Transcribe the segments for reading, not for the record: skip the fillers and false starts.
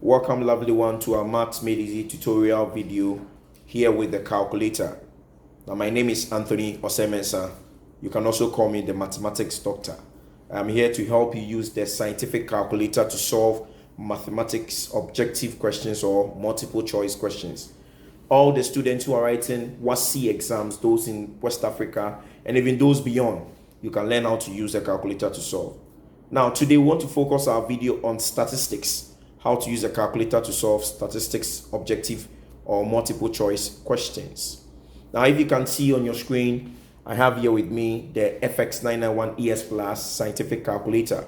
Welcome, lovely one, to our Maths Made Easy tutorial video here with the calculator. Now, my name is Anthony Osemensa. You can also call me the Mathematics Doctor. I'm here to help you use the scientific calculator to solve mathematics objective questions or multiple choice questions. All the students who are writing WASSCE exams, those in West Africa, and even those beyond, you can learn how to use a calculator to solve. Now, today we want to focus our video on statistics. How to use a calculator to solve statistics objective or multiple choice questions. Now, if you can see on your screen, I have here with me the FX991 ES Plus scientific calculator.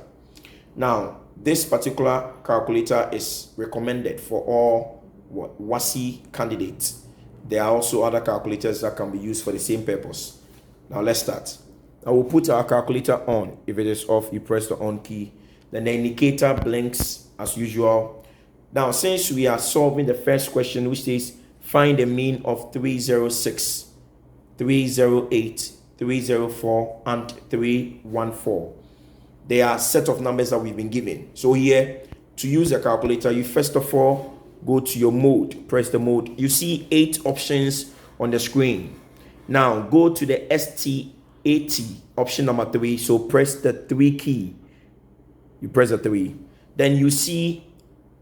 Now, this particular calculator is recommended for all WASSCE candidates. There are also other calculators that can be used for the same purpose. Now, let's start. I will put our calculator on. If it is off, you press the on key. Then the indicator blinks as usual. Now, since we are solving the first question, which says find the mean of 306, 308, 304, and 314. They are a set of numbers that we've been given. So here, to use a calculator, you first of all go to your mode, press the mode. You see 8 options on the screen. Now, go to the STAT, option number 3. So press the 3 key. You press the 3. Then you see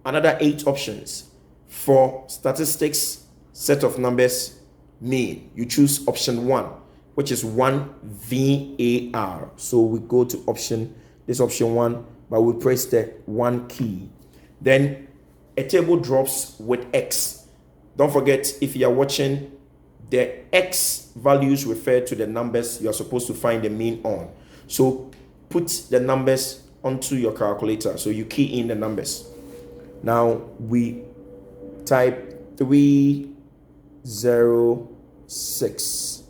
another 8 options for statistics, set of numbers, mean. You choose option 1, which is 1 VAR. So we go to option 1, but we press the 1 key. Then a table drops with X. Don't forget, if you are watching, the X values refer to the numbers you are supposed to find the mean on. So put the numbers onto your calculator. So you key in the numbers. Now we type 306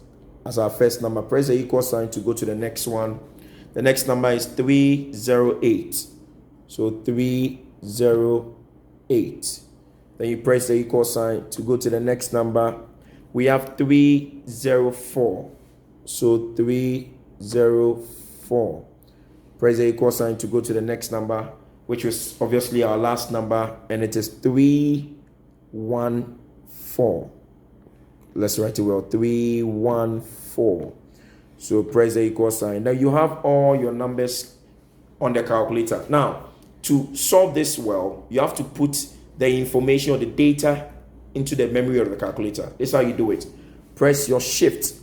as our first number. Press the equal sign to go to the next one. The next number is 308. So 308. Then you press the equal sign to go to the next number. We have 304. So 304. Press the equal sign to go to the next number, which was obviously our last number, and it is 314. Let's write it well, 314. So press the equal sign. Now you have all your numbers on the calculator. Now, to solve this well, you have to put the information or the data into the memory of the calculator. This is how you do it. Press your shift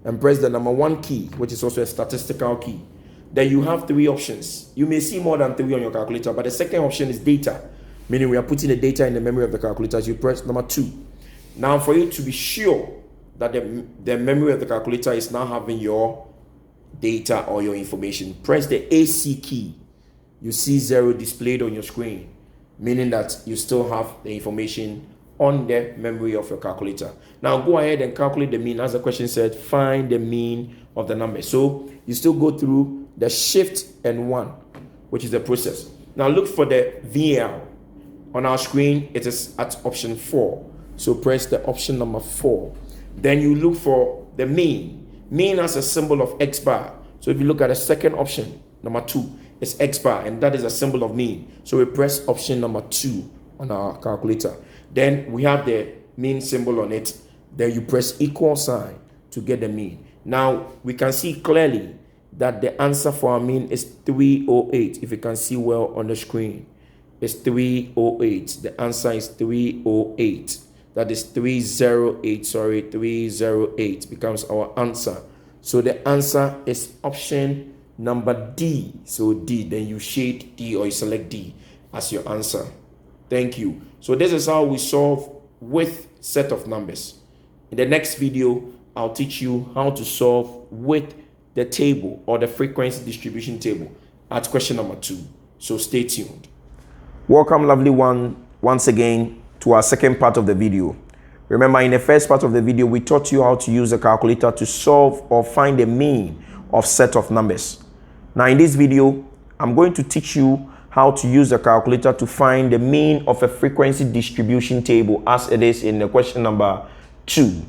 and press the number 1 key, which is also a statistical key. Then you have 3 options. You may see more than 3 on your calculator, but the second option is data, meaning we are putting the data in the memory of the calculator. As you press number 2. Now, for you to be sure that the memory of the calculator is now having your data or your information, press the AC key. You see 0 displayed on your screen, meaning that you still have the information on the memory of your calculator. Now go ahead and calculate the mean. As the question said, find the mean of the number. So you still go through the shift and 1, which is the process. Now look for the VL. On our screen, it is at option 4. So press the option number 4. Then you look for the mean. Mean has a symbol of X bar. So if you look at the second option, number 2, it's X bar, and that is a symbol of mean. So we press option number 2 on our calculator. Then we have the mean symbol on it. Then you press equal sign to get the mean. Now we can see clearly that the answer for our mean is 308. If you can see well on the screen, it's 308. The answer is 308. That is 308. 308 becomes our answer. So the answer is option number D. So D, then you shade D or you select D as your answer. Thank you. So this is how we solve with set of numbers. In the next video, I'll teach you how to solve with the table or the frequency distribution table at question number 2. So stay tuned. Welcome, lovely one, once again to our second part of the video. Remember, in the first part of the video, we taught you how to use a calculator to solve or find the mean of set of numbers. Now in this video, I'm going to teach you how to use a calculator to find the mean of a frequency distribution table as it is in the question number 2.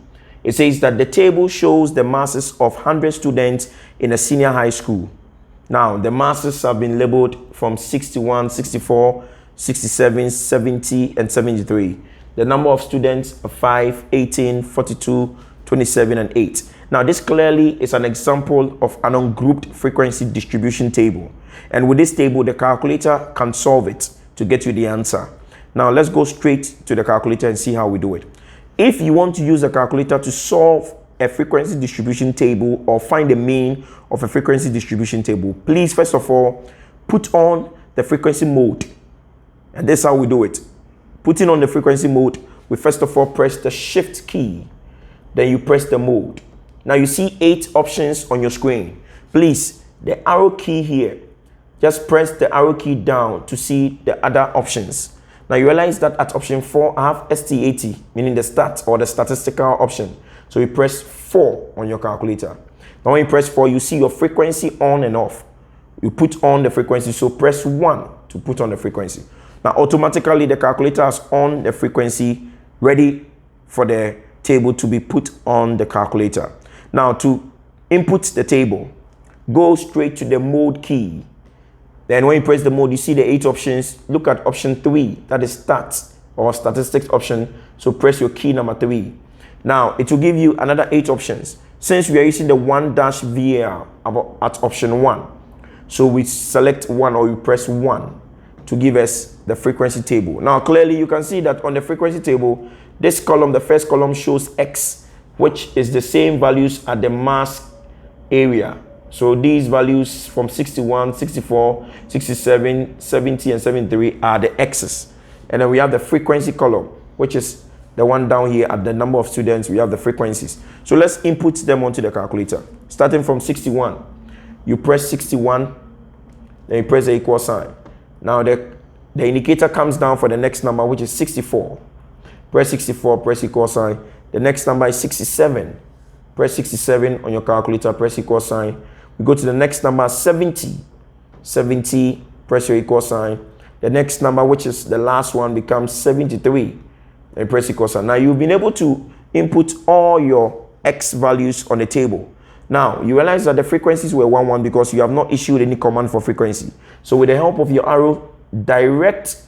It says that the table shows the masses of 100 students in a senior high school. Now, the masses have been labeled from 61, 64, 67, 70, and 73. The number of students are 5, 18, 42, 27, and 8. Now, this clearly is an example of an ungrouped frequency distribution table. And with this table, the calculator can solve it to get you the answer. Now, let's go straight to the calculator and see how we do it. If you want to use a calculator to solve a frequency distribution table or find the mean of a frequency distribution table, please, first of all, put on the frequency mode. And this is how we do it. Putting on the frequency mode, we first of all press the shift key. Then you press the mode. Now you see 8 options on your screen. Please, the arrow key here, just press the arrow key down to see the other options. Now you realize that at option 4, I have ST80, meaning the stat or the statistical option. So you press 4 on your calculator. Now when you press 4, you see your frequency on and off. You put on the frequency, so press 1 to put on the frequency. Now automatically the calculator is on the frequency, ready for the table to be put on the calculator. Now to input the table, go straight to the mode key. Then when you press the mode, you see the 8 options. Look at option 3, that is stats or statistics option. So press your key number 3. Now it will give you another 8 options. Since we are using the 1-VAR at option 1, so we select 1 or we press 1 to give us the frequency table. Now clearly you can see that on the frequency table, this column, the first column, shows X, which is the same values at the mass area. So these values from 61, 64, 67, 70, and 73 are the X's. And then we have the frequency column, which is the one down here at the number of students. We have the frequencies. So let's input them onto the calculator. Starting from 61, you press 61, then you press the equal sign. Now the indicator comes down for the next number, which is 64. Press 64, press equal sign. The next number is 67. Press 67 on your calculator, press equal sign. We go to the next number, 70. 70, press your equal sign. The next number, which is the last one, becomes 73. And press equal sign. Now you've been able to input all your X values on the table. Now you realize that the frequencies were 1-1 because you have not issued any command for frequency. So with the help of your arrow, direct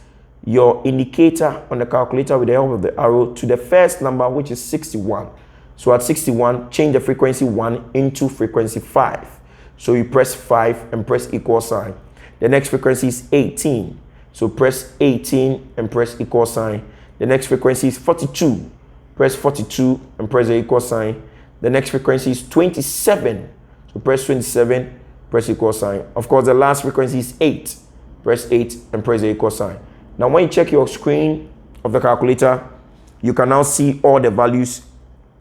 your indicator on the calculator with the help of the arrow to the first number, which is 61. So at 61, change the frequency 1 into frequency 5. So you press 5 and press equal sign. The next frequency is 18. So press 18 and press equal sign. The next frequency is 42. Press 42 and press the equal sign. The next frequency is 27. So press 27, press equal sign. Of course, the last frequency is 8. Press 8 and press the equal sign. Now, when you check your screen of the calculator, you can now see all the values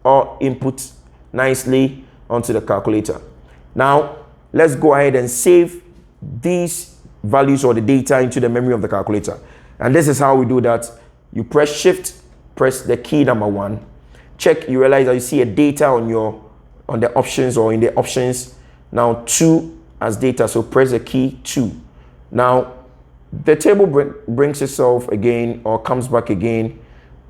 all input nicely onto the calculator. Now, let's go ahead and save these values or the data into the memory of the calculator. And this is how we do that. You press shift, press the key number 1. Check, you realize that you see a data on the options or in the options. Now 2 as data, so press the key 2. Now the table brings itself again or comes back again.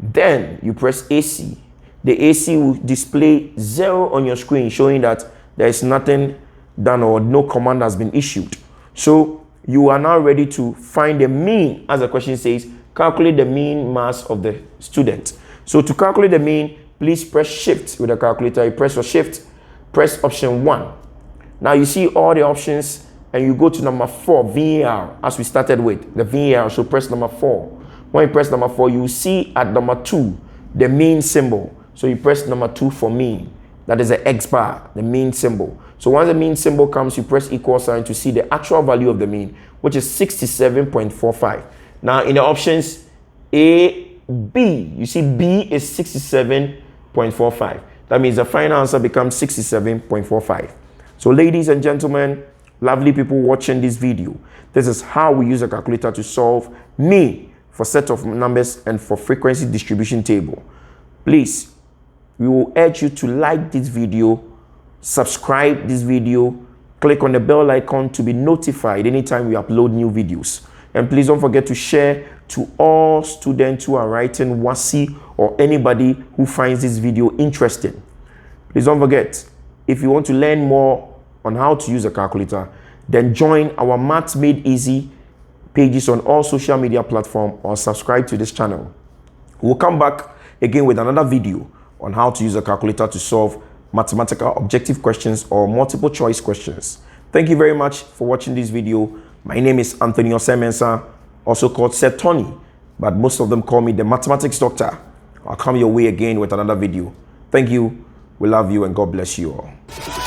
Then you press AC. The AC will display 0 on your screen, showing that there is nothing done or no command has been issued. So you are now ready to find the mean, as the question says, calculate the mean mass of the student. So to calculate the mean, please press shift with the calculator. You press your shift, press option 1. Now you see all the options and you go to number 4, VAR, as we started with the VAR. So press number 4. When you press number 4, you see at number 2 the mean symbol. So you press number 2 for mean. That is the X bar, the mean symbol. So once the mean symbol comes, you press equal sign to see the actual value of the mean, which is 67.45. Now in the options A, B, you see B is 67.45. That means the final answer becomes 67.45. So ladies and gentlemen, lovely people watching this video, this is how we use a calculator to solve mean for set of numbers and for frequency distribution table. Please, we will urge you to like this video, subscribe this video, click on the bell icon to be notified anytime we upload new videos. And please don't forget to share to all students who are writing WASI or anybody who finds this video interesting. Please don't forget, if you want to learn more on how to use a calculator, then join our Maths Made Easy pages on all social media platforms or subscribe to this channel. We'll come back again with another video on how to use a calculator to solve mathematical objective questions or multiple choice questions. Thank you very much for watching this video. My name is Anthony Osemensa, also called Sir Tony, but most of them call me the Mathematics Doctor. I'll come your way again with another video. Thank you. We love you and God bless you all.